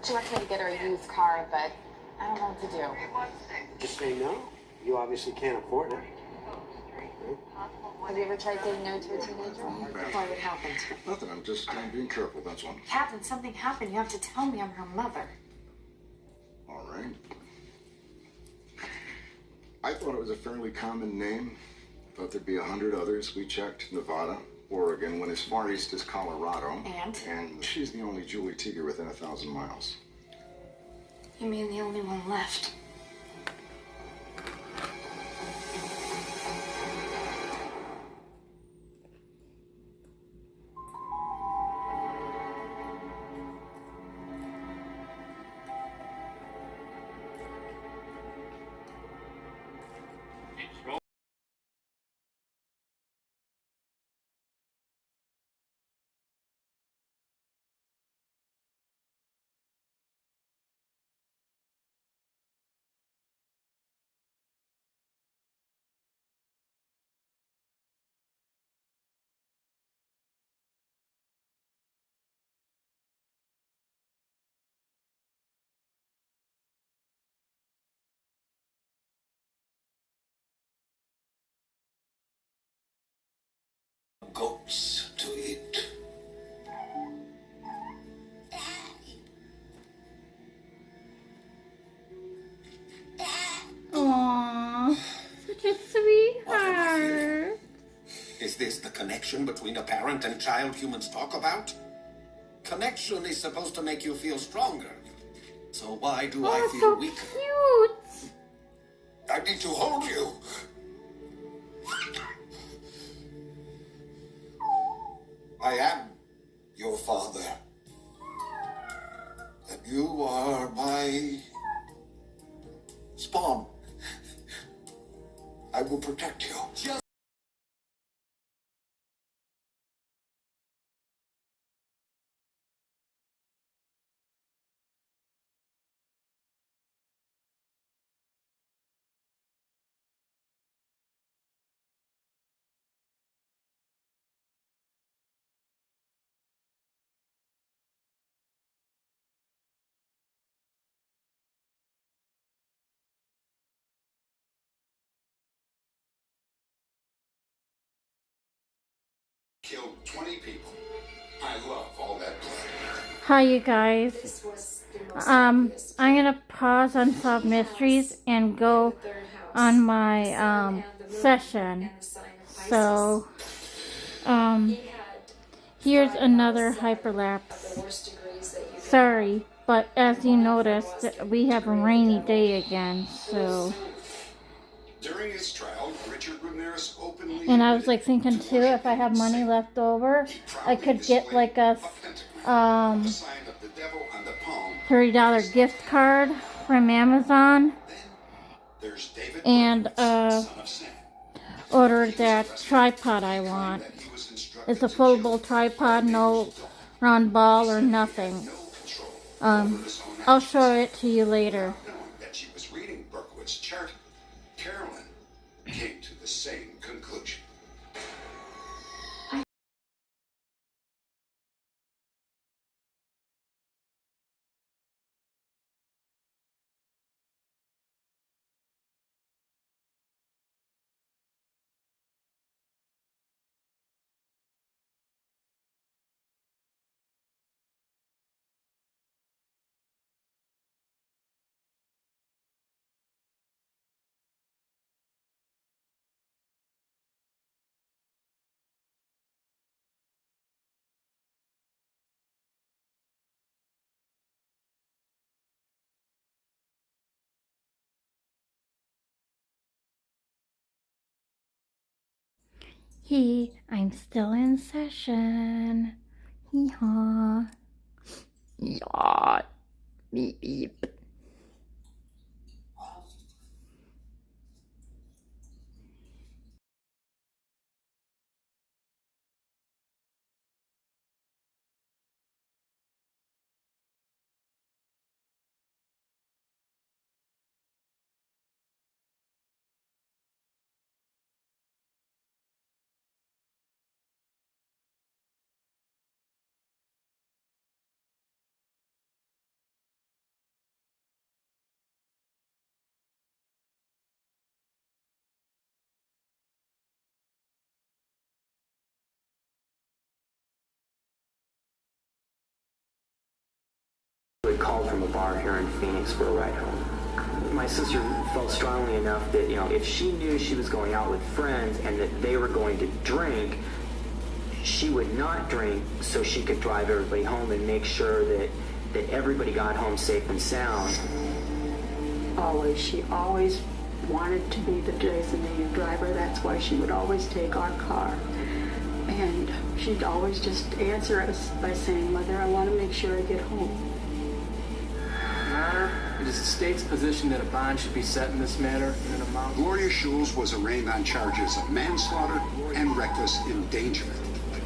She wants me to get her a used car, but I don't know what to do. Just say no. You obviously can't afford it. Have you ever tried saying no to a teenager? Why, what happened? Nothing. I'm being careful. That's all. Captain, something happened. You have to tell me. I'm her mother. All right. I thought it was a fairly common name. Thought there'd be 100 others. We checked Nevada, Oregon, went as far east as Colorado. And she's the only Julie Teager within 1,000 miles. You mean the only one left? Goats to eat. Aww, such a sweetheart. Is this the connection between a parent and child humans talk about? Connection is supposed to make you feel stronger. So why do I feel so weaker? cute. I need to hold you. I am your father. And you are my spawn. I will protect you. Killed 20 people. I love all that blood. Hi, you guys. I'm gonna pause Unsolved Mysteries and go on my session. So, here's another hyperlapse. Sorry, but as you noticed, we have a rainy day again. So. During his trial, Richard Ramirez openly And I was like thinking too, if I have money left over, I could get like a $30 gift card from Amazon and order that tripod I want. It's a foldable tripod, no round ball or nothing. I'll show it to you later. That she was reading Berkowitz's chart, Carolyn came to the same conclusion. I'm still in session. Hee-haw. Yeah. Beep, beep. had called from a bar here in Phoenix for a ride home. My sister felt strongly enough that, if she knew she was going out with friends and that they were going to drink, she would not drink so she could drive everybody home and make sure that everybody got home safe and sound. She always wanted to be the designated driver. That's why she would always take our car. And she'd always just answer us by saying, "Mother, I want to make sure I get home." Your Honor, it is the state's position that a bond should be set in this matter in an amount. Gloria Schulz was arraigned on charges of manslaughter and reckless endangerment.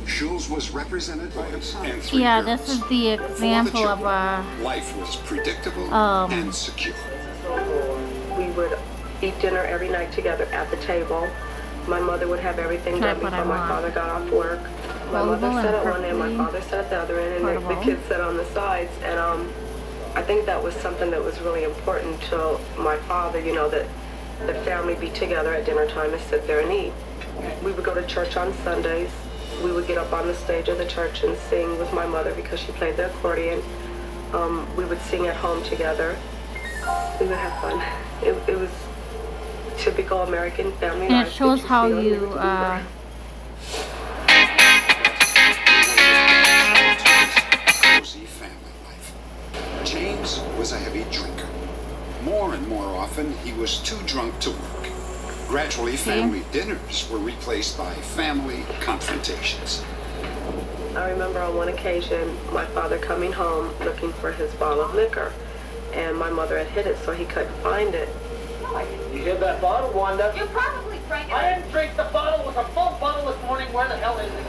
Schulz was represented by and 3 Yeah, girls. this is the example of Life was predictable and secure. We would eat dinner every night together at the table. My mother would have everything done before my father got off work. My mother sat at one end, my father sat at the other end, and the kids sat on the sides. And I think that was something that was really important to my father, that the family be together at dinner time and sit there and eat. We would go to church on Sundays. We would get up on the stage of the church and sing with my mother because she played the accordion. We would sing at home together. We would have fun. It was typical American family life. and it shows how you Cozy family life. James was a heavy drinker. More and more often, he was too drunk to work. Gradually, family dinners were replaced by family confrontations. I remember on one occasion, my father coming home looking for his bottle of liquor, and my mother had hid it so he couldn't find it. You hear that bottle, Wanda? You probably drank it. I didn't drink the bottle. It was a full bottle this morning. Where the hell is it?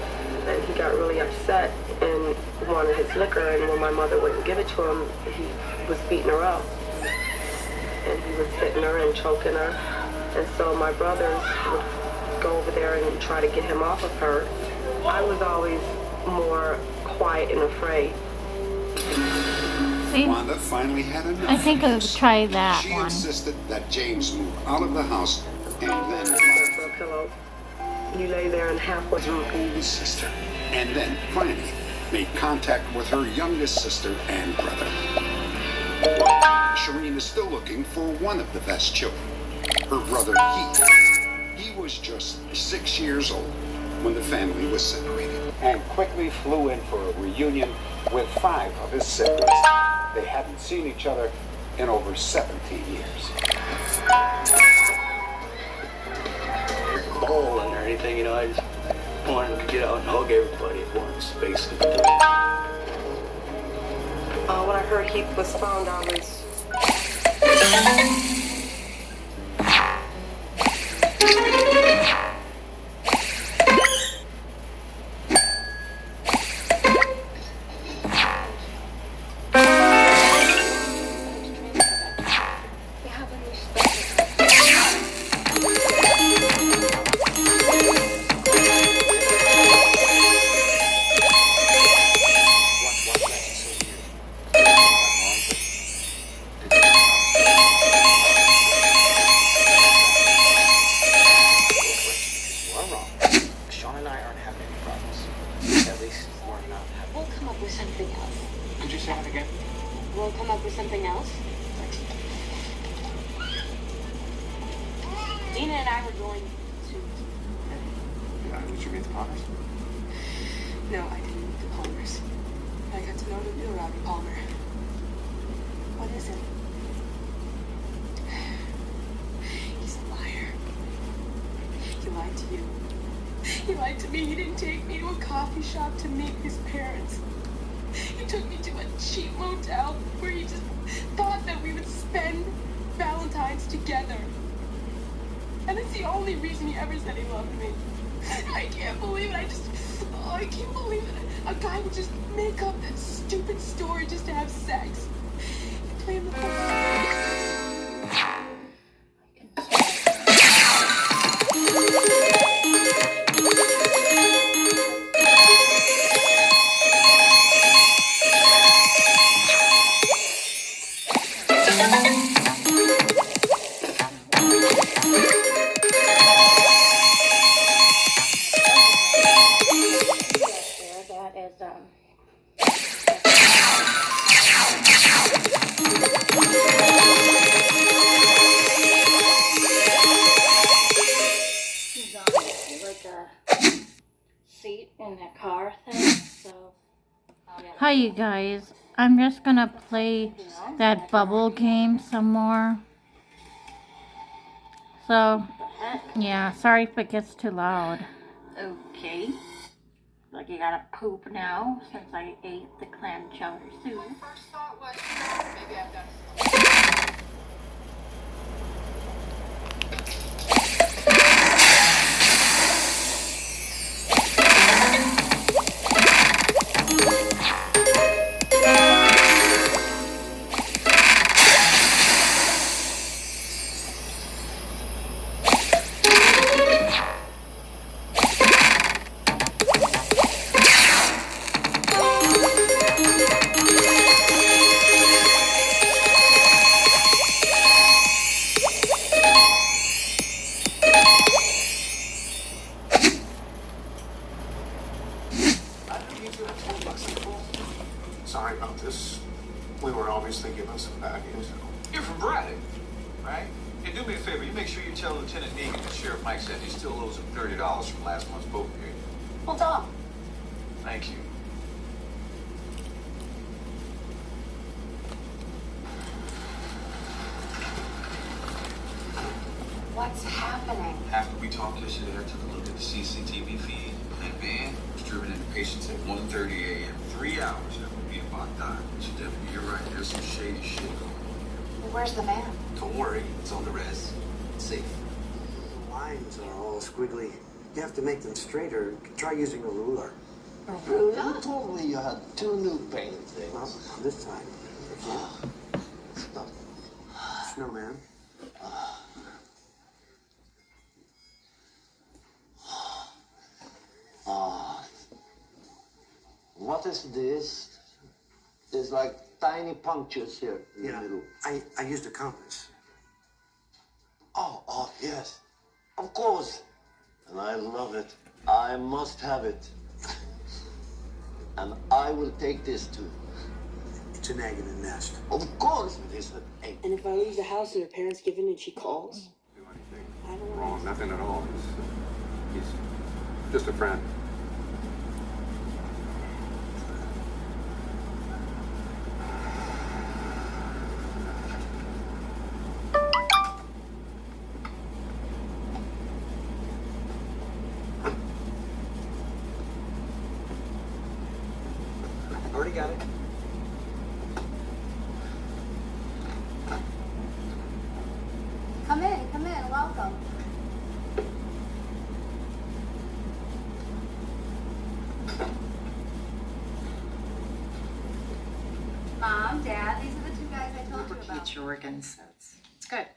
And he got really upset and wanted his liquor, and when my mother wouldn't give it to him, he was beating her up. And he was hitting her and choking her. And so my brothers would go over there and try to get him off of her. I was always more quiet and afraid. Wanda finally had enough. I think I'll try that She one. insisted that James move out of the house and then For a pillow, you lay there and halfway. her oldest sister, and then finally made contact with her youngest sister and brother. Shireen is still looking for one of the best children, her brother Heath. He was just 6 years old when the family was separated. And quickly flew in for a reunion with 5 of his siblings. They hadn't seen each other in over 17 years. Hole or anything, I just wanted to get out and hug everybody at once, basically. When I heard Heath was found, I was... We'll come up with something else. Dina and I were going to... Did you meet the Palmers? No, I didn't meet the Palmers. I got to know the new Robbie Palmer. What is it? He's a liar. He lied to you. He lied to me. He didn't take me to a coffee shop to meet his parents. He took me to a cheap motel where he just thought that we would spend Valentine's together. And it's the only reason he ever said he loved me. I can't believe it. I can't believe it. A guy would just make up that stupid story just to have sex. He played the whole Hi, you guys. I'm just gonna play that bubble game some more. So, yeah, sorry if it gets too loud. Okay. Like you gotta poop now since I ate the clam chowder soup. My first thought was, maybe I've done Sorry about this. We were obviously given some bad news. You're from Braddock, right? Hey, do me a favor. You make sure you tell Lieutenant Negan that Sheriff Mike said he still owes him $30 from last month's poker game. Well, Tom. Thank you. What's happening? After we talked yesterday, I took a look at the CCTV feed. That van was driven into patients at 1:30 a.m. 3 hours after being about died. So, Deputy, you're right. There's some shady shit going on. Well, where's the man? Don't worry. It's on the res. It's safe. The lines are all squiggly. You have to make them straighter. Try using a ruler. A ruler? You told me you had 2 new painted things. Well, this time. Snowman. What is this? There's like tiny punctures here in the middle. I used a compass. Oh, yes. Of course. And I love it. I must have it. And I will take this too. It's an egg in a nest. Of course it is an egg. And if I leave the house and her parents give in and she calls? Do anything I don't know. wrong? Nothing at all. He's just a friend. Already got it. Come in, welcome. Mom, Dad, these are the 2 guys I told you about. Repeat your organs. It's good.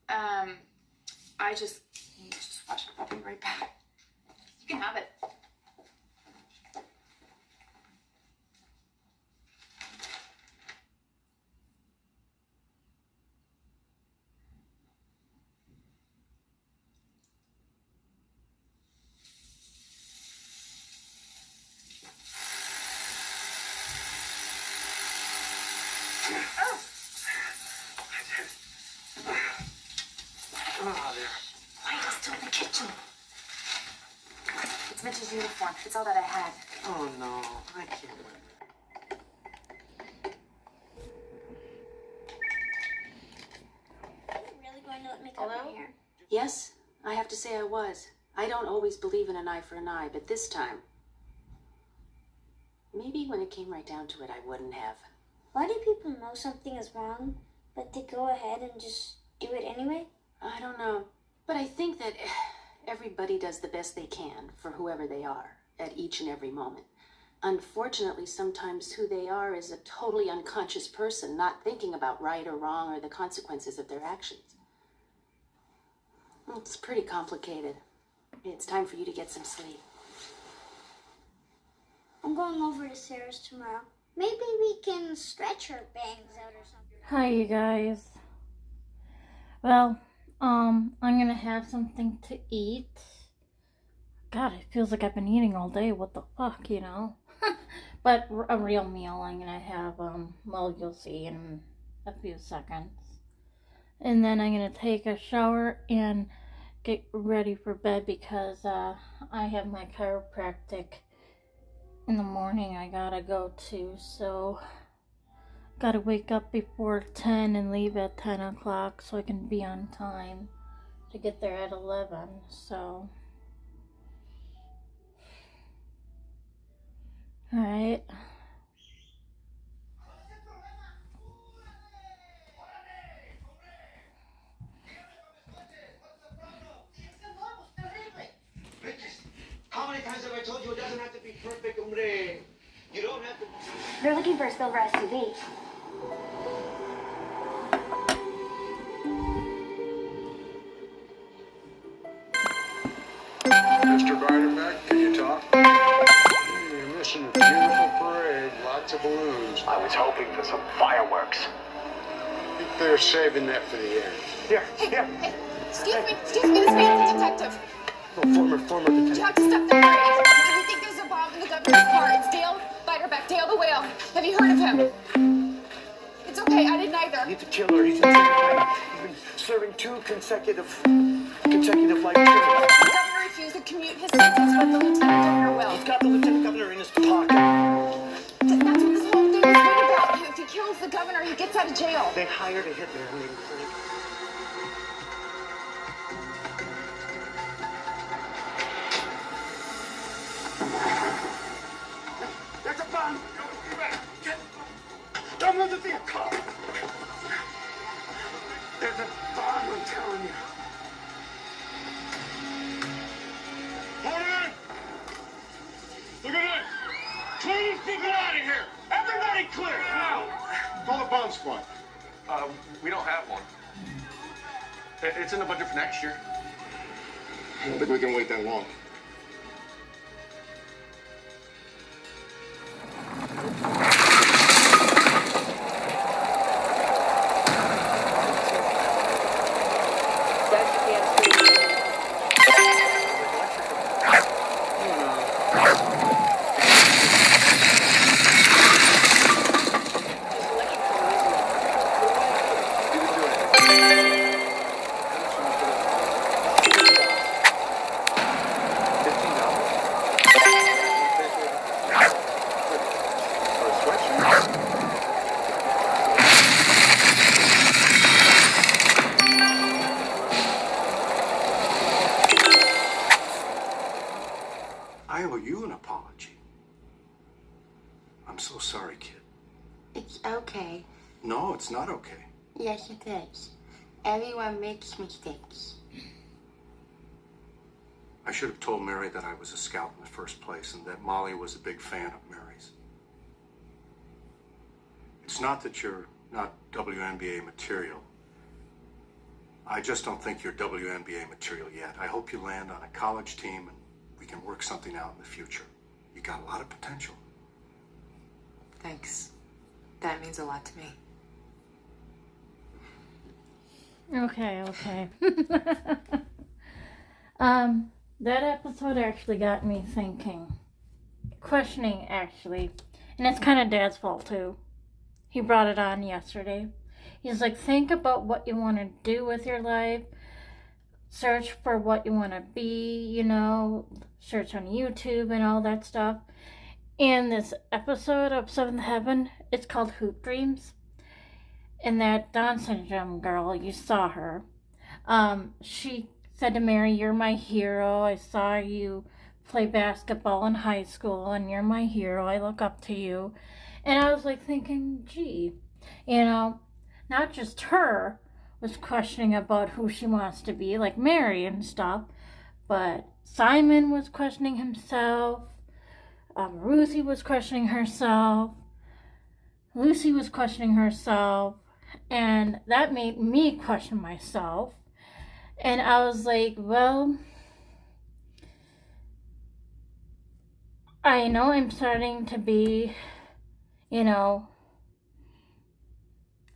I just need to just watch it. I'll be right back. You can have it. Wait, it's still in the kitchen. It's Mitch's uniform. It's all that I had. Oh no, I can't wait. Are you really going to let me come in here? Yes, I have to say I was. I don't always believe in an eye for an eye, but this time, maybe when it came right down to it, I wouldn't have. Why do people know something is wrong, but they go ahead and just do it anyway? I don't know. But I think that everybody does the best they can for whoever they are at each and every moment. Unfortunately, sometimes who they are is a totally unconscious person, not thinking about right or wrong or the consequences of their actions. It's pretty complicated. It's time for you to get some sleep. I'm going over to Sarah's tomorrow. Maybe we can stretch her bangs out or something. Hi, you guys. Well, I'm gonna have something to eat. God, it feels like I've been eating all day. What the fuck, you know? But a real meal I'm gonna have, well, you'll see in a few seconds. And then I'm gonna take a shower and get ready for bed because, I have my chiropractic in the morning I gotta go to, so gotta wake up before 10 and leave at 10 o'clock so I can be on time to get there at 11, so. Alright. How many times have I told you it doesn't have to be perfect, hombre? You don't have to... They're looking for a silver SUV. Mr. Biderbeck, can you talk? You're missing a beautiful parade, lots of balloons. I was hoping for some fireworks. I think they're saving that for the end. Here, here. Hey, excuse me, this man's a detective. Oh, former detective. You have to stop the parade. We think there's a bomb in the governor's car. It's Dale Biderbeck, Dale the Whale. Have you heard of him? It's okay, I didn't either. He's a killer. He's been serving 2 consecutive life terms. The governor refused to commute his sentence, but the lieutenant governor will. He's got the lieutenant governor in his pocket. That's what this whole thing is about. If he kills the governor, he gets out of jail. They hired a Hitler named Frank. There's a bomb! Don't move the vehicle! There's a bomb, I'm telling you. Hold on! Look at this! Clear these people out of here! Everybody clear! Now! Call the bomb squad. We don't have one. It's in the budget for next year. I don't think we can wait that long. I owe you an apology. I'm so sorry, kid. It's okay. No, it's not okay. Yes, it is. Everyone makes mistakes. I should have told Mary that I was a scout in the first place and that Molly was a big fan of Mary's. It's not that you're not WNBA material. I just don't think you're WNBA material yet. I hope you land on a college team and we can work something out in the future. You got a lot of potential. Thanks. That means a lot to me. Okay. That episode actually got me thinking. Questioning, actually. And it's kind of Dad's fault, too. He brought it on yesterday. He's like, think about what you want to do with your life. Search for what you want to be, search on YouTube and all that stuff. In this episode of Seventh Heaven, it's called Hoop Dreams. And that Down syndrome girl, you saw her. She said to Mary, you're my hero. I saw you play basketball in high school and you're my hero. I look up to you. And I was like thinking, gee, not just her was questioning about who she wants to be, like Mary and stuff, but Simon was questioning himself. Ruthie was questioning herself. Lucy was questioning herself. And that made me question myself. And I was like, well, I know I'm starting to be,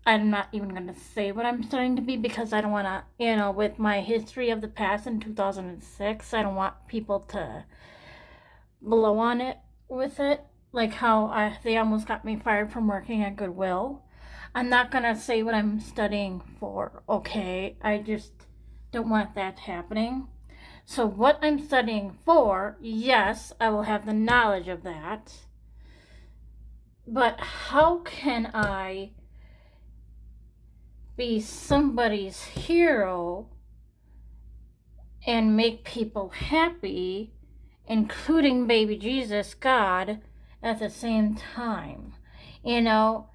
I'm not even going to say what I'm starting to be because I don't want to, with my history of the past in 2006, I don't want people to blow on it with it. Like how they almost got me fired from working at Goodwill. I'm not going to say what I'm studying for, okay? I just don't want that happening. So what I'm studying for, yes, I will have the knowledge of that. But how can I be somebody's hero and make people happy, including baby Jesus, God, at the same time? You know,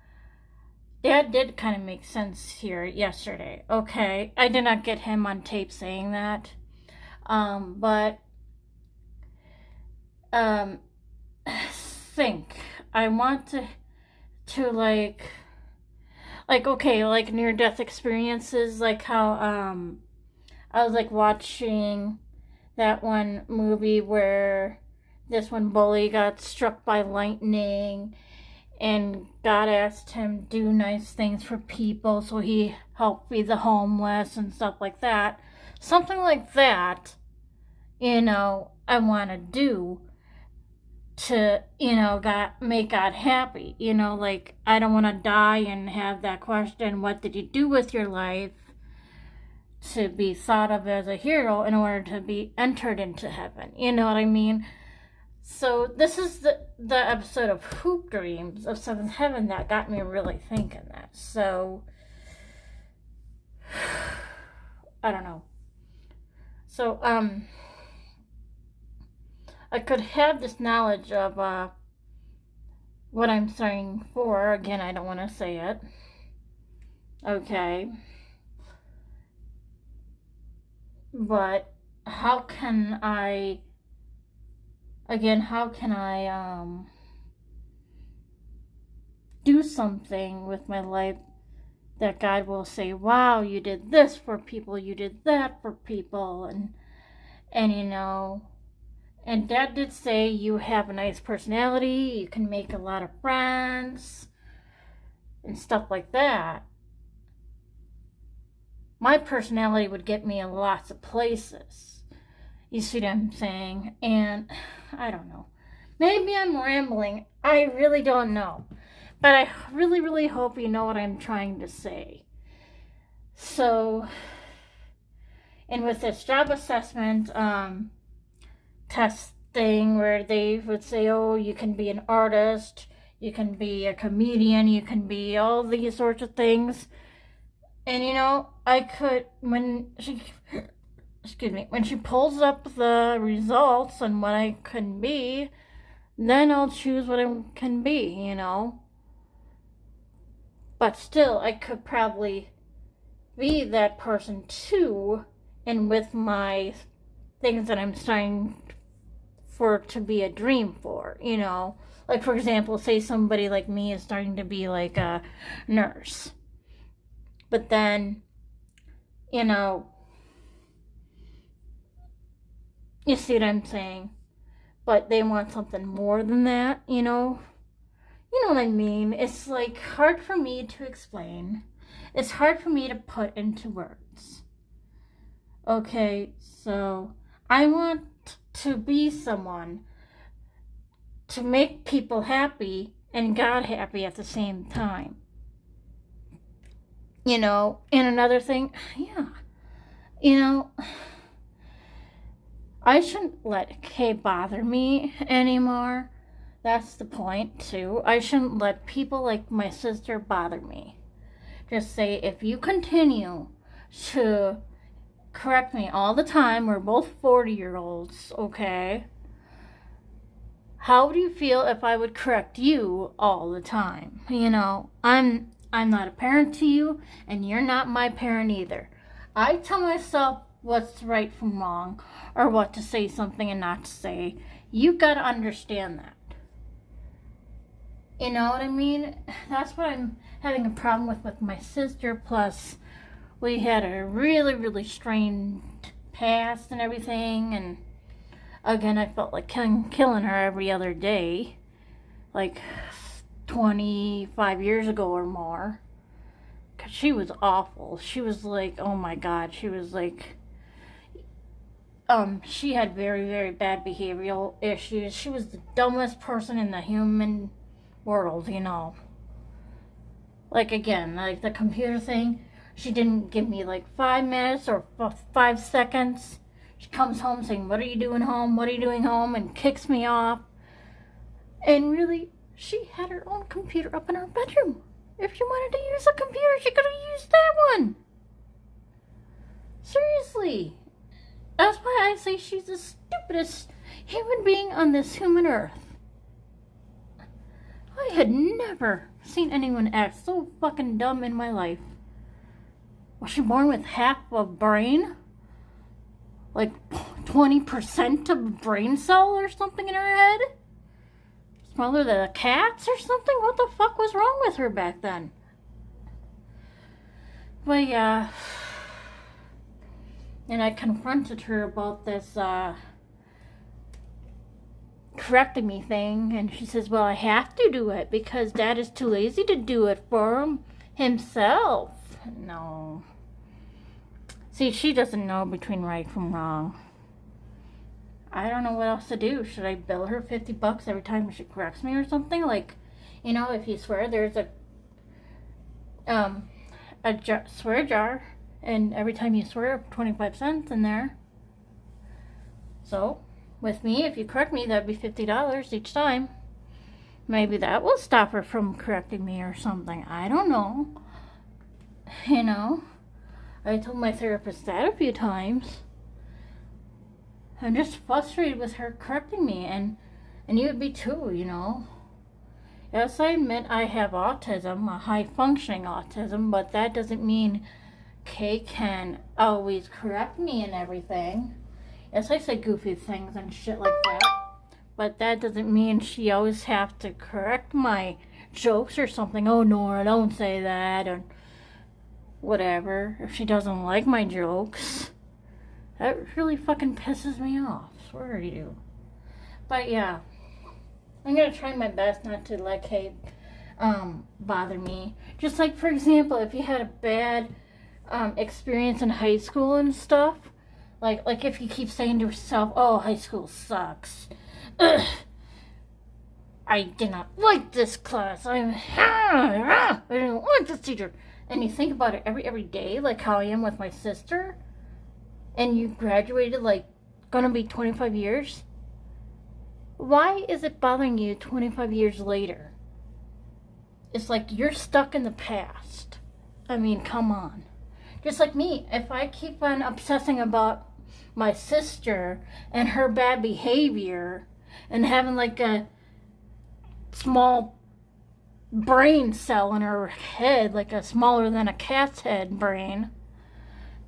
that did kind of make sense here yesterday. Okay, I did not get him on tape saying that. Think. I want to like okay, like near-death experiences, like how, I was, like, watching that one movie where this one bully got struck by lightning, and God asked him to do nice things for people, so he helped feed the homeless and stuff like that. Something like that, you know, I want to do to, you know, make God happy. You know, like, I don't want to die and have that question, what did you do with your life, to be thought of as a hero in order to be entered into heaven. You know what I mean? So this is the episode of Hoop Dreams of Seventh Heaven that got me really thinking that. So, I don't know. So, I could have this knowledge of what I'm studying for. Again, I don't want to say it. Okay. But how can I do something with my life that God will say, wow, you did this for people, you did that for people, and you know, and Dad did say you have a nice personality, you can make a lot of friends, and stuff like that. My personality would get me in lots of places. You see what I'm saying? And I don't know. Maybe I'm rambling. I really don't know. But I really, really hope you know what I'm trying to say. So, and with this job assessment test thing where they would say, oh, you can be an artist, you can be a comedian, you can be all these sorts of things. And you know, I could, when she pulls up the results and what I can be, then I'll choose what I can be, you know. But still, I could probably be that person too, and with my things that I'm starting for to be a dream for, you know. Like, for example, say somebody like me is starting to be like a nurse. But then, you know, you see what I'm saying? But they want something more than that, you know? You know what I mean? It's like hard for me to explain. It's hard for me to put into words. Okay, so I want to be someone to make people happy and God happy at the same time. You know, and another thing, yeah, you know, I shouldn't let Kay bother me anymore. That's the point, too. I shouldn't let people like my sister bother me. Just say, if you continue to correct me all the time, we're both 40-year-olds, okay? How would you feel if I would correct you all the time? You know, I'm not a parent to you, and you're not my parent either. I tell myself what's right from wrong, or what to say something and not to say. You gotta understand that. You know what I mean? That's what I'm having a problem with my sister, plus we had a really, really strained past and everything, and again, I felt like killing her every other day, like 25 years ago or more, because she was awful. She was like, oh my God, she was like, she had very, very bad behavioral issues. She was the dumbest person in the human world, you know. Like, again, like the computer thing, she didn't give me like 5 minutes or 5 seconds. She comes home saying, "What are you doing home? What are you doing home?" and kicks me off. And really, she had her own computer up in her bedroom. If she wanted to use a computer, she could have used that one. Seriously. That's why I say she's the stupidest human being on this human earth. I had never seen anyone act so fucking dumb in my life. Was she born with half a brain? Like 20% of a brain cell or something in her head? Smaller than a cat's or something? What the fuck was wrong with her back then? But yeah. And I confronted her about this correcting me thing, and she says, "Well, I have to do it because Dad is too lazy to do it for himself." No. See, she doesn't know between right from wrong. I don't know what else to do. Should I bill her $50 every time she corrects me or something? Like, you know, if you swear, there's a swear jar, and every time you swear, 25 cents in there. So, with me, if you correct me, that'd be $50 each time. Maybe that will stop her from correcting me or something. I don't know. You know, I told my therapist that a few times. I'm just frustrated with her correcting me, and you would be too, you know. Yes, I admit I have autism, a high-functioning autism, but that doesn't mean Kay can always correct me and everything. Yes, I say goofy things and shit like that, but that doesn't mean she always have to correct my jokes or something. "Oh, Nora, don't say that," or whatever, if she doesn't like my jokes. That really fucking pisses me off, swear to you. But yeah, I'm gonna try my best not to let Kay bother me. Just like, for example, if you had a bad experience in high school and stuff, like if you keep saying to yourself, "Oh, high school sucks. Ugh. I did not like this class. I didn't like this teacher." And you think about it every day, like how I am with my sister, and you graduated like gonna be 25 years. Why is it bothering you 25 years later? It's like you're stuck in the past. I mean, come on. Just like me, if I keep on obsessing about my sister and her bad behavior and having like a small brain cell in her head, like a smaller than a cat's head brain,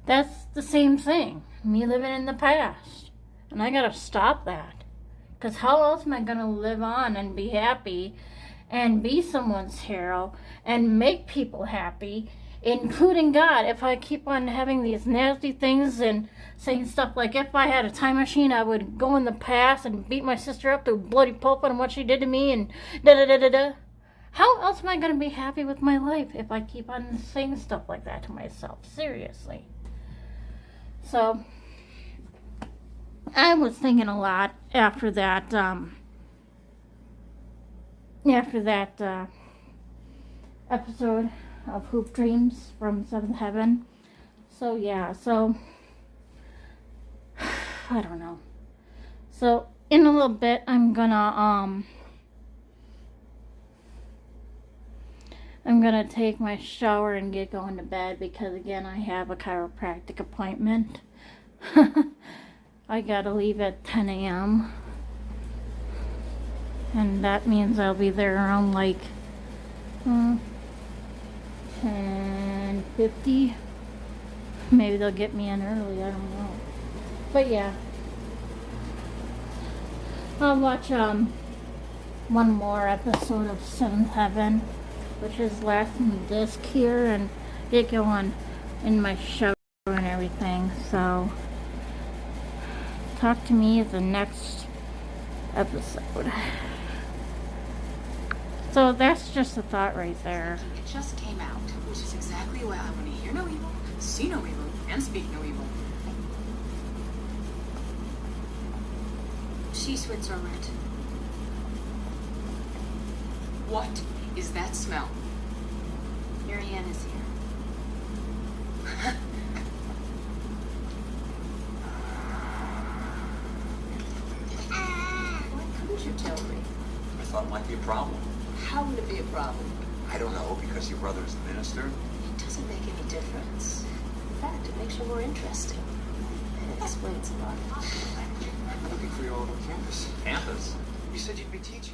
that's the same thing. Me living in the past. And I gotta stop that. Because how else am I gonna live on and be happy and be someone's hero and make people happy, including God, if I keep on having these nasty things and saying stuff like, if I had a time machine, I would go in the past and beat my sister up to a bloody pulpit and what she did to me and da-da-da-da-da. How else am I going to be happy with my life if I keep on saying stuff like that to myself? Seriously. So, I was thinking a lot after that episode of Hoop Dreams from Seventh Heaven. So, yeah, so, I don't know. So, in a little bit, I'm gonna take my shower and get going to bed because, again, I have a chiropractic appointment. I gotta leave at 10 a.m. And that means I'll be there around like 10:50. Maybe they'll get me in early, I don't know. But yeah. I'll watch one more episode of Seventh Heaven, which is last in the disc here, and get going in my shower and everything. So talk to me at the next episode. So that's just a thought right there. It just came out, which is exactly why I want to hear no evil, see no evil, and speak no evil. She's Switzerland. What is that smell? Marianne is here. thought it might be a problem. How would it be a problem? I don't know, because your brother is a minister. It doesn't make any difference. In fact, it makes you more interesting. And it explains a lot. I'm looking for you all over campus. Campus? You said you'd be teaching.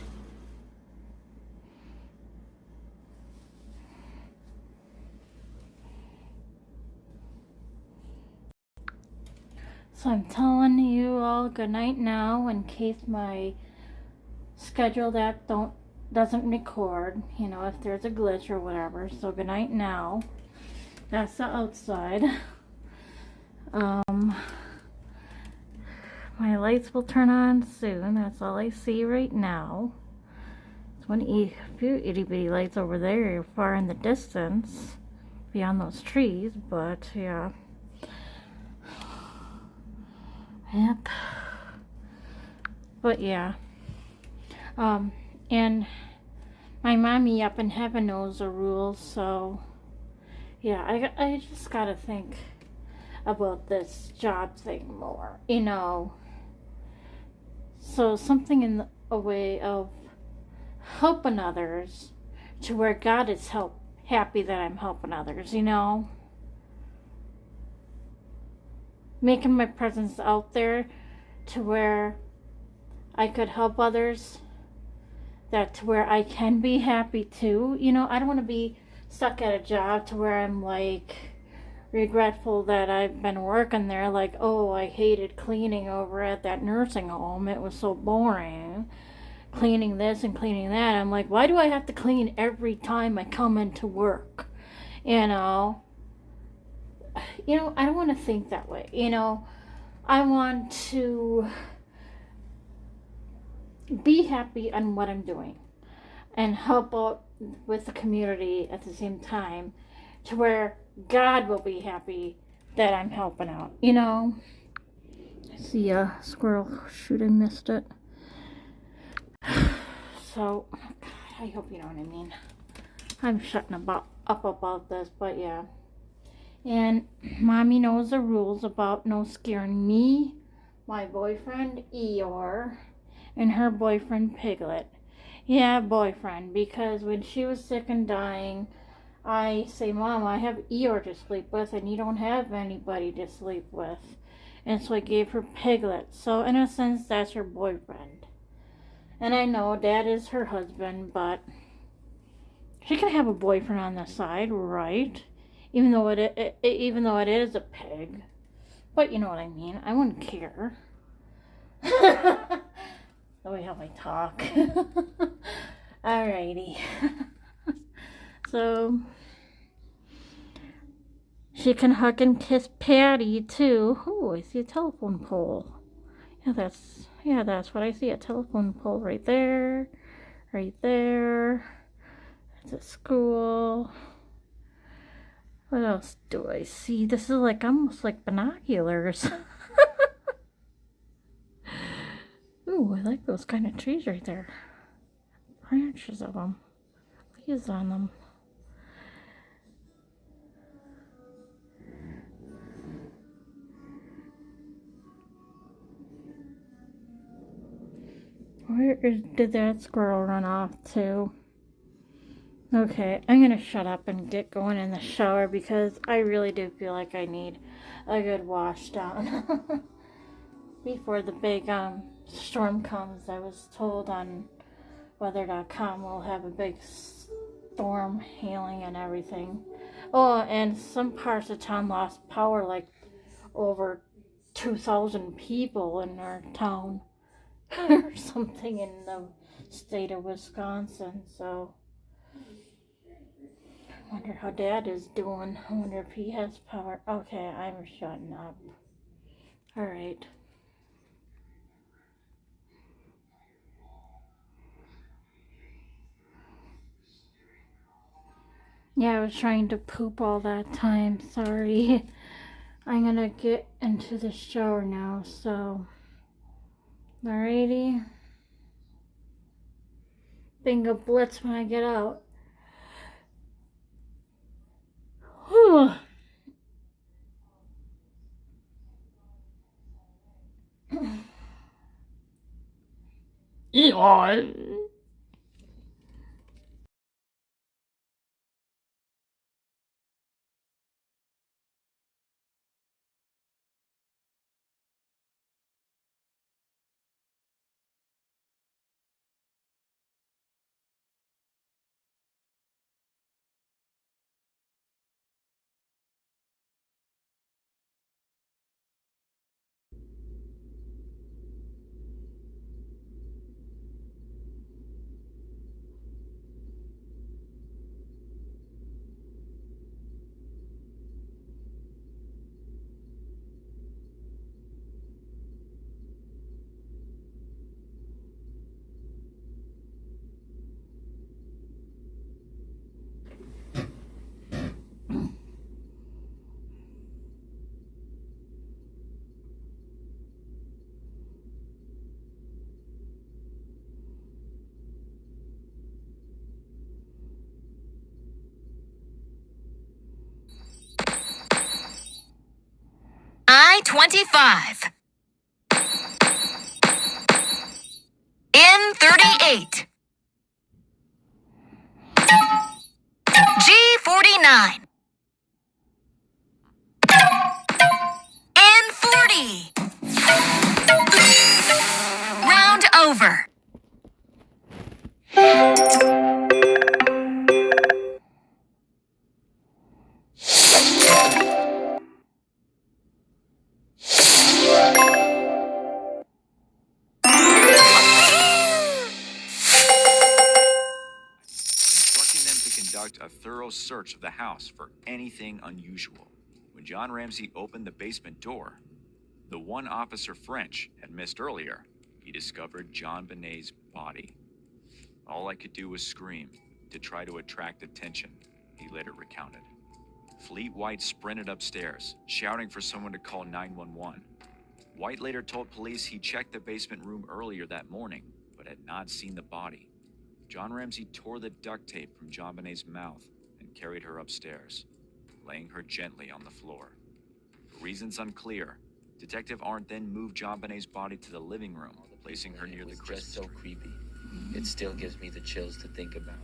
So I'm telling you all good night now in case my scheduled app doesn't record, you know, if there's a glitch or whatever. So good night now. That's the outside. My lights will turn on soon. That's all I see right now. There's a few itty bitty lights over there far in the distance beyond those trees, but yeah. Yep. But yeah. And my mommy up in heaven knows the rules, so yeah, I just gotta think about this job thing more, you know. So something in a way of helping others to where God is happy that I'm helping others, you know. Making my presence out there to where I could help others, that to where I can be happy too. You know, I don't want to be stuck at a job to where I'm like regretful that I've been working there, like, oh, I hated cleaning over at that nursing home, it was so boring, cleaning this and cleaning that. I'm like, why do I have to clean every time I come into work? You know, I don't want to think that way. You know, I want to be happy on what I'm doing and help out with the community at the same time to where God will be happy that I'm helping out, you know. I see a squirrel. Shoot, I missed it. So, God, I hope you know what I mean. I'm shutting up about this, but yeah. And mommy knows the rules about no scaring me, my boyfriend Eeyore, and her boyfriend Piglet. Yeah, boyfriend, because when she was sick and dying, I say, Mom, I have Eeyore to sleep with, and you don't have anybody to sleep with. And so I gave her Piglet. So in a sense, that's her boyfriend. And I know Dad is her husband, but she can have a boyfriend on the side, right? Even though it is a pig. But you know what I mean. I wouldn't care. The way how I talk. Alrighty. So she can hug and kiss Patty too. Oh, I see a telephone pole. Yeah, that's what I see. A telephone pole right there. Right there. It's a school. What else do I see? This is like almost like binoculars. Ooh, I like those kind of trees right there. Branches of them. Leaves on them. Did that squirrel run off to? Okay, I'm gonna shut up and get going in the shower because I really do feel like I need a good wash down before the big storm comes. I was told on weather.com we'll have a big storm, hailing and everything. Oh, and some parts of town lost power, like over 2,000 people in our town or something in the state of Wisconsin. So I wonder how Dad is doing. I wonder if he has power. Okay, I'm shutting up. Alright. Yeah, I was trying to poop all that time. Sorry. I'm gonna get into the shower now, so. Alrighty. Bingo blitz when I get out. Whew. I-25. N38. G49. N40. Round over. A thorough search of the house for anything unusual. When John Ramsey opened the basement door, the one Officer French had missed earlier, he discovered John Benet's body. All I could do was scream to try to attract attention, he later recounted. Fleet White sprinted upstairs, shouting for someone to call 911. White later told police he checked the basement room earlier that morning, but had not seen the body. John Ramsey tore the duct tape from John Benet's mouth and carried her upstairs, laying her gently on the floor. For reasons unclear, Detective Arndt then moved John Benet's body to the living room, placing her near the Christmas tree. Just so creepy. It still gives me the chills to think about.